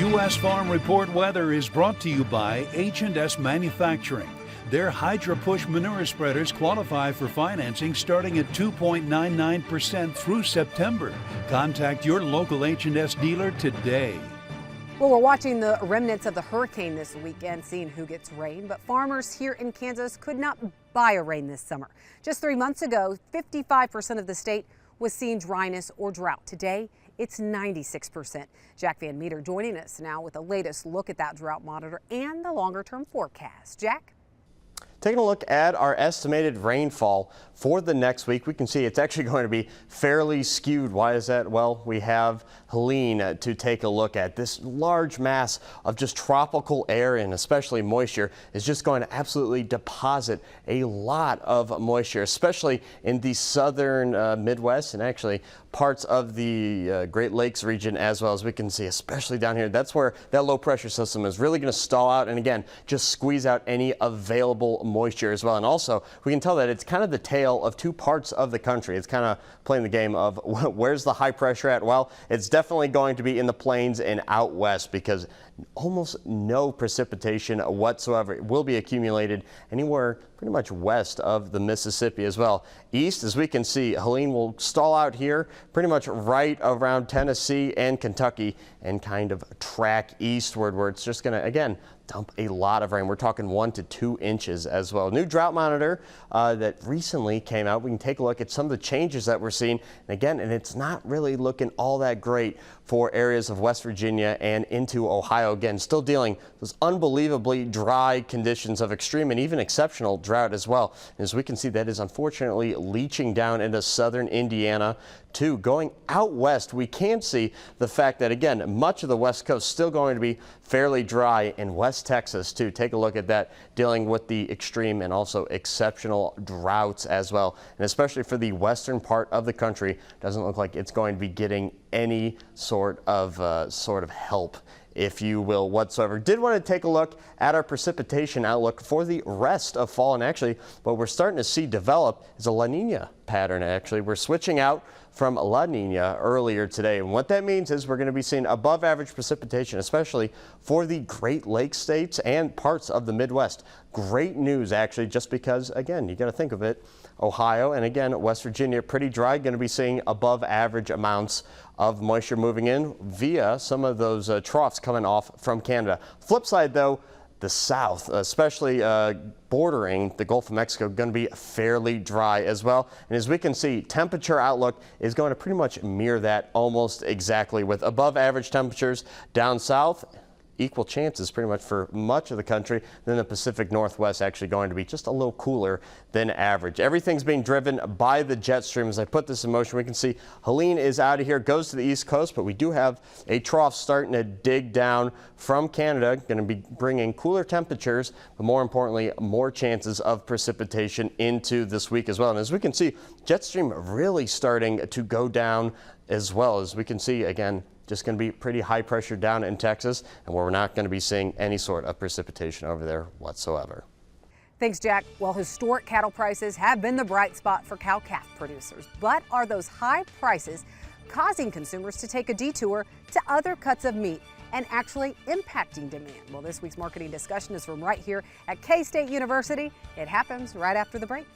U.S. Farm Report weather is brought to you by H&S Manufacturing. Their Hydra Push manure spreaders qualify for financing starting at 2.99% through September. Contact your local H&S dealer today. Well, we're watching the remnants of the hurricane this weekend, seeing who gets rain, but farmers here in Kansas could not buy a rain this summer. Just 3 months ago, 55% of the state was seeing dryness or drought. Today, it's 96%. Jack Van Meter joining us now with the latest look at that drought monitor and the longer-term forecast. Jack? Taking a look at our estimated rainfall for the next week, we can see it's actually going to be fairly skewed. Why is that? Well, we have Helene to take a look at. This large mass of just tropical air and especially moisture is just going to absolutely deposit a lot of moisture, especially in the southern Midwest and actually parts of the Great Lakes region as well. As we can see, especially down here, that's where that low pressure system is really going to stall out and again just squeeze out any available moisture as well. And also we can tell that it's kind of the tale of two parts of the country. It's kind of playing the game of where's the high pressure at? Well, it's definitely going to be in the plains and out west because almost no precipitation whatsoever will be accumulated anywhere pretty much west of the Mississippi as well. East, as we can see, Helene will stall out here pretty much right around Tennessee and Kentucky and kind of track eastward where it's just going to, again, dump a lot of rain. We're talking 1 to 2 inches as well. New drought monitor that recently came out. We can take a look at some of the changes that we're seeing. And again, and it's not really looking all that great for areas of West Virginia and into Ohio. Again, still dealing with those unbelievably dry conditions of extreme and even exceptional drought as well. And as we can see, that is unfortunately leaching down into southern Indiana too. Going out west, we can see the fact that, again, much of the west coast still going to be fairly dry in West Texas too. Take a look at that, dealing with the extreme and also exceptional droughts as well. And especially for the western part of the country, doesn't look like it's going to be getting any sort of help, if you will, whatsoever. Did want to take a look at our precipitation outlook for the rest of fall, and actually what we're starting to see develop is a La Nina pattern. Actually, we're switching out from La Nina earlier today, and what that means is we're going to be seeing above average precipitation, especially for the Great Lakes states and parts of the Midwest. Great news, actually, just because, again, you got to think of it, Ohio and again West Virginia pretty dry, going to be seeing above average amounts of moisture moving in via some of those troughs coming off from Canada. Flip side though, the south, especially bordering the Gulf of Mexico, going to be fairly dry as well. And as we can see, temperature outlook is going to pretty much mirror that almost exactly, with above average temperatures down south. Equal chances pretty much for much of the country. Then the Pacific Northwest actually going to be just a little cooler than average. Everything's being driven by the jet stream. As I put this in motion, we can see Helene is out of here, goes to the east coast, but we do have a trough starting to dig down from Canada, going to be bringing cooler temperatures, but more importantly, more chances of precipitation into this week as well. And as we can see, jet stream really starting to go down as well. As we can see, again, just going to be pretty high pressure down in Texas, and where we're not going to be seeing any sort of precipitation over there whatsoever. Thanks, Jack. Well, historic cattle prices have been the bright spot for cow-calf producers, but are those high prices causing consumers to take a detour to other cuts of meat and actually impacting demand? Well, this week's marketing discussion is from right here at K-State University. It happens right after the break.